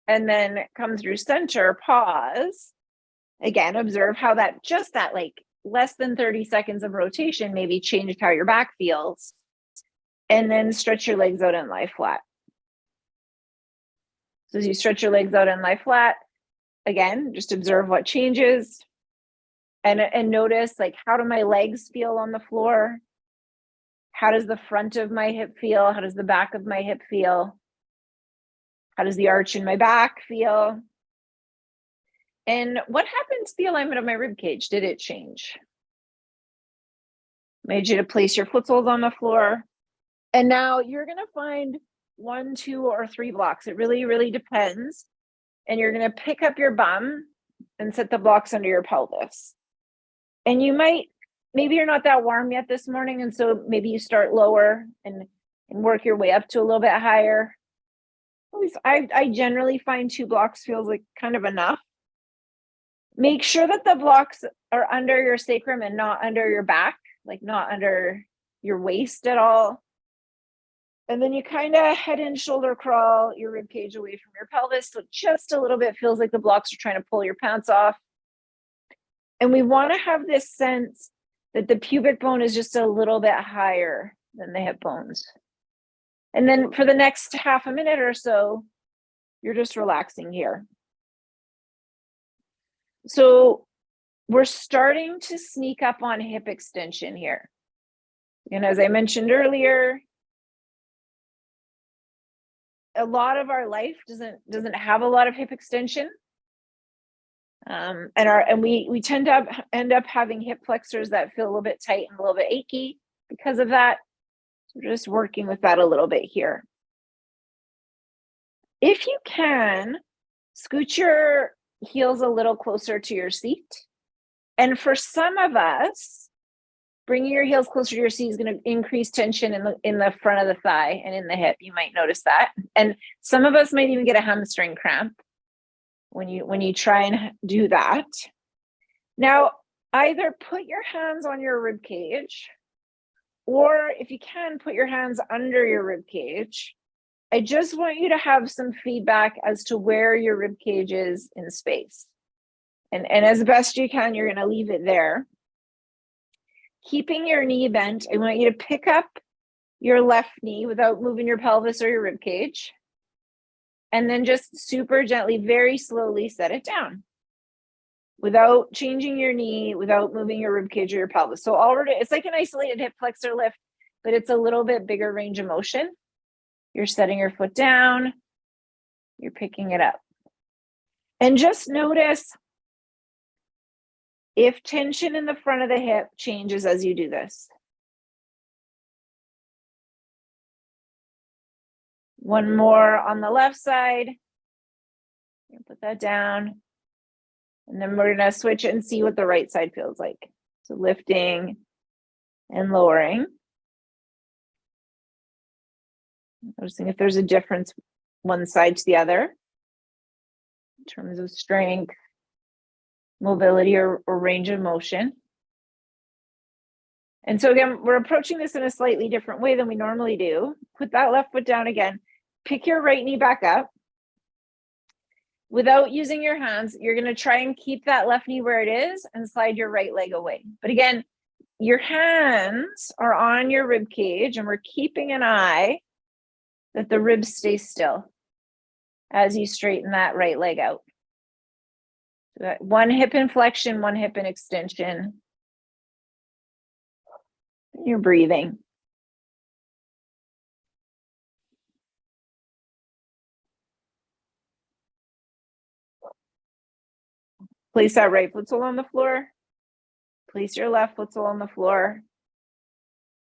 and then come through center, pause. Again, observe how that just that like less than 30 seconds of rotation maybe changed how your back feels. And then stretch your legs out and lie flat. So as you stretch your legs out and lie flat, again, just observe what changes and notice, like, how do my legs feel on the floor? How does the front of my hip feel? How does the back of my hip feel? How does the arch in my back feel? And what happened to the alignment of my rib cage? Did it change? Made you to place your foot soles on the floor. And now you're going to find 1, 2, or 3 blocks. It really, really depends. And you're going to pick up your bum and set the blocks under your pelvis. And you might, maybe you're not that warm yet this morning, and so maybe you start lower and work your way up to a little bit higher. At least I generally find 2 blocks feels like kind of enough. Make sure that the blocks are under your sacrum and not under your back, like not under your waist at all. And then you kind of head and shoulder crawl your rib cage away from your pelvis. So just a little bit feels like the blocks are trying to pull your pants off. And we want to have this sense that the pubic bone is just a little bit higher than the hip bones. And then for the next half a minute or so, you're just relaxing here. So we're starting to sneak up on hip extension here. And as I mentioned earlier, a lot of our life doesn't have a lot of hip extension. And we tend to end up having hip flexors that feel a little bit tight and a little bit achy because of that. So we're just working with that a little bit here. If you can, scoot your heels a little closer to your seat. And for some of us, bringing your heels closer to your seat is going to increase tension in the front of the thigh and in the hip. You might notice that. And some of us might even get a hamstring cramp when you try and do that. Now, either put your hands on your rib cage, or if you can, put your hands under your rib cage. I just want you to have some feedback as to where your rib cage is in space. And as best you can, you're going to leave it there. Keeping your knee bent, I want you to pick up your left knee without moving your pelvis or your rib cage. And then just super gently, very slowly set it down without changing your knee, without moving your rib cage or your pelvis. So already it's like an isolated hip flexor lift, but it's a little bit bigger range of motion. You're setting your foot down, you're picking it up. And just notice if tension in the front of the hip changes as you do this. One more on the left side. Put that down. And then we're going to switch and see what the right side feels like. So lifting and lowering. Noticing if there's a difference one side to the other in terms of strength, mobility, or range of motion. And so again, we're approaching this in a slightly different way than we normally do. Put that left foot down again. Pick your right knee back up. Without using your hands, you're going to try and keep that left knee where it is and slide your right leg away. But again, your hands are on your rib cage, and we're keeping an eye that the ribs stay still as you straighten that right leg out. So that one hip inflection, one hip in extension. You're breathing. Place that right foot sole on the floor. Place your left foot sole on the floor.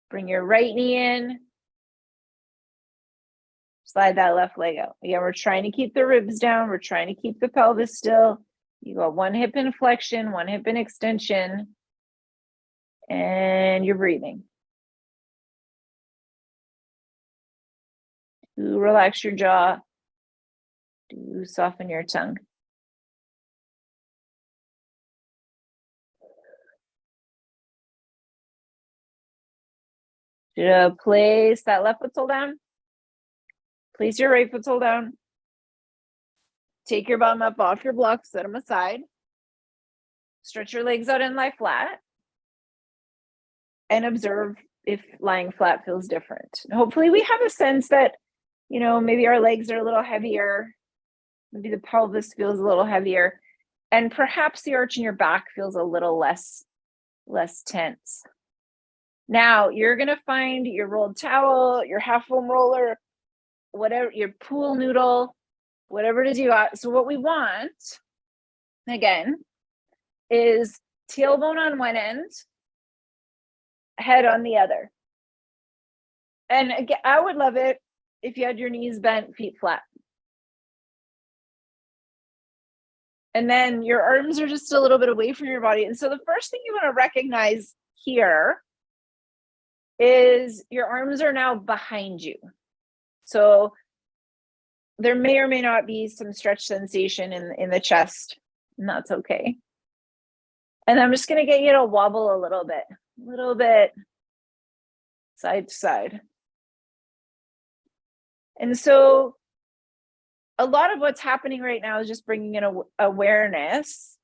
Bring your right knee in. Slide that left leg out. Again, we're trying to keep the ribs down. We're trying to keep the pelvis still. You got one hip in flexion, one hip in extension, and you're breathing. Do relax your jaw. Do soften your tongue. Place that left foot sole down. Place your right foot sole down. Take your bum up off your blocks, set them aside. Stretch your legs out and lie flat. And observe if lying flat feels different. Hopefully we have a sense that, maybe our legs are a little heavier. Maybe the pelvis feels a little heavier. And perhaps the arch in your back feels a little less tense. Now you're going to find your rolled towel, your half foam roller, whatever, your pool noodle, whatever it is you got. So what we want, again, is tailbone on one end, head on the other. And again, I would love it if you had your knees bent, feet flat. And then your arms are just a little bit away from your body. And so the first thing you want to recognize here is your arms are now behind you. So there may or may not be some stretch sensation in the chest, and that's okay. And I'm just going to get you to wobble a little bit side to side. And so a lot of what's happening right now is just bringing in awareness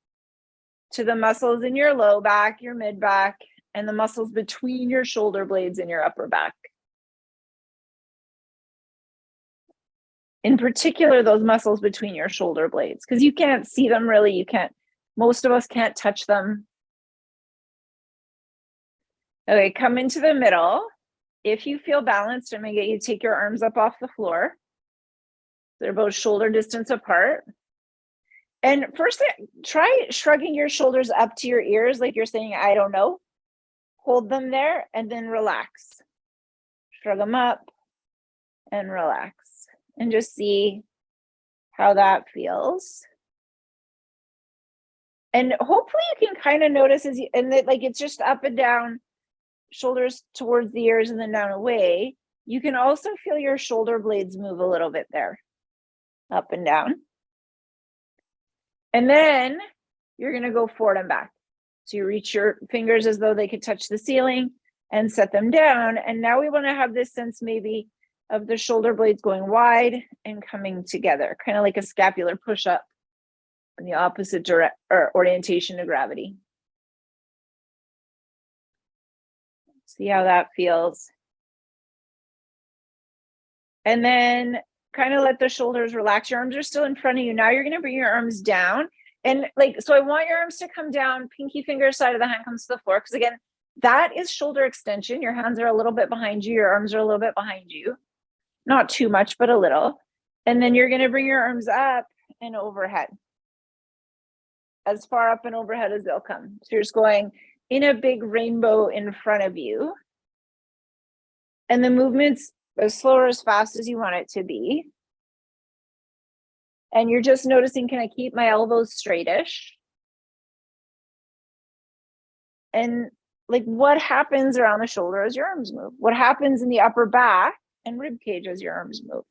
to the muscles in your low back, your mid back, and the muscles between your shoulder blades and your upper back. In particular, those muscles between your shoulder blades, because you can't see them really. Most of us can't touch them. Okay, come into the middle. If you feel balanced, I'm going to get you to take your arms up off the floor. They're both shoulder distance apart. And first, try shrugging your shoulders up to your ears like you're saying, I don't know. Hold them there and then relax. Shrug them up and relax. And just see how that feels. And hopefully you can kind of notice it's just up and down, shoulders towards the ears and then down away. You can also feel your shoulder blades move a little bit there, up and down. And then you're going to go forward and back. So you reach your fingers as though they could touch the ceiling and set them down. And now we want to have this sense maybe of the shoulder blades going wide and coming together, kind of like a scapular push-up in the opposite orientation to gravity. See how that feels. And then kind of let the shoulders relax. Your arms are still in front of you. Now you're going to bring your arms down. And so I want your arms to come down, pinky finger side of the hand comes to the floor. Because again, that is shoulder extension. Your hands are a little bit behind you. Your arms are a little bit behind you. Not too much, but a little. And then you're going to bring your arms up and overhead. As far up and overhead as they'll come. So you're just going in a big rainbow in front of you. And the movement's as slow or as fast as you want it to be. And you're just noticing, can I keep my elbows straightish? And what happens around the shoulder as your arms move? What happens in the upper back and rib cage as your arms move?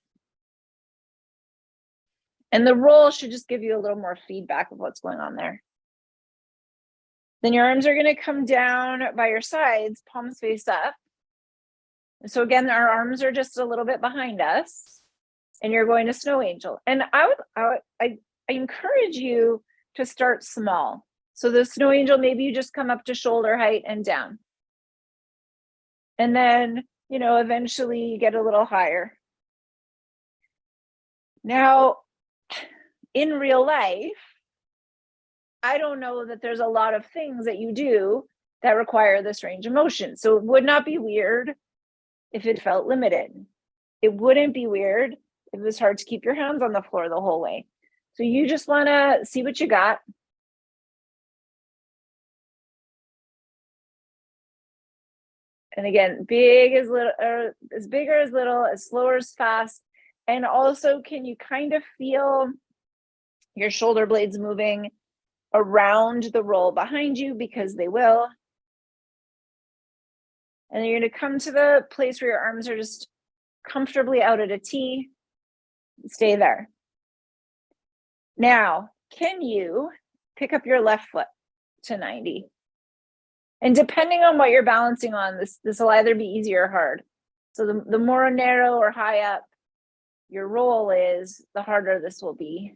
And the roll should just give you a little more feedback of what's going on there. Then your arms are going to come down by your sides, palms face up. So again, our arms are just a little bit behind us, and you're going to snow angel. And I encourage you to start small. So the snow angel, maybe you just come up to shoulder height and down. And then, eventually you get a little higher. Now, in real life, I don't know that there's a lot of things that you do that require this range of motion. So it would not be weird if it felt limited. It wouldn't be weird if it was hard to keep your hands on the floor the whole way. So you just want to see what you got. And again, big as little, or as big or as little, as slow or as fast. And also, can you kind of feel your shoulder blades moving around the roll behind you, because they will. And then you're going to come to the place where your arms are just comfortably out at a T. Stay there. Now, can you pick up your left foot to 90? And depending on what you're balancing on, this will either be easy or hard. So the more narrow or high up your roll is, the harder this will be.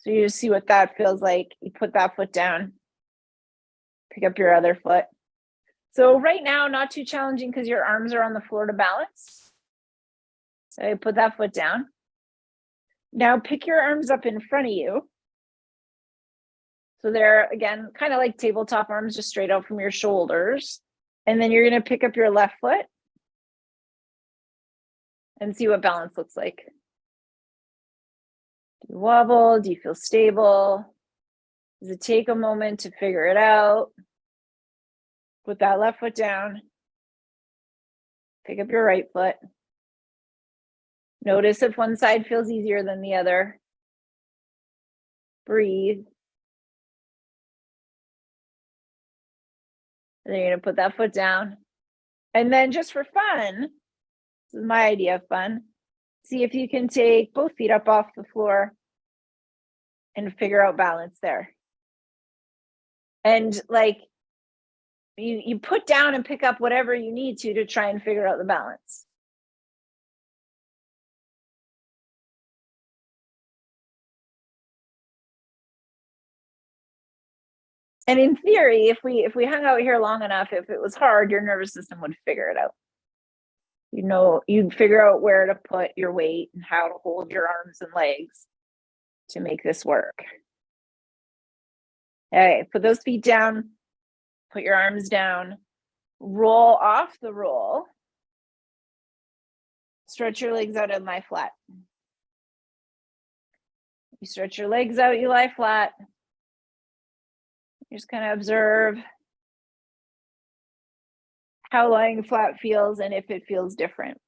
So you just see what that feels like. You put that foot down, pick up your other foot. So right now, not too challenging because your arms are on the floor to balance. So you put that foot down. Now pick your arms up in front of you. So they're, again, kind of like tabletop arms, just straight out from your shoulders. And then you're going to pick up your left foot and see what balance looks like. Do you wobble? Do you feel stable? Does it take a moment to figure it out? Put that left foot down. Pick up your right foot. Notice if one side feels easier than the other. Breathe. And then you're going to put that foot down. And then just for fun, this is my idea of fun, see if you can take both feet up off the floor and figure out balance there. And like you put down and pick up whatever you need to try and figure out the balance. And in theory, if we hung out here long enough, if it was hard, your nervous system would figure it out. You know, you'd figure out where to put your weight and how to hold your arms and legs to make this work. Okay, put those feet down, put your arms down, roll off the roll. Stretch your legs out and lie flat. You stretch your legs out, you lie flat. You just kind of observe how lying flat feels and if it feels different.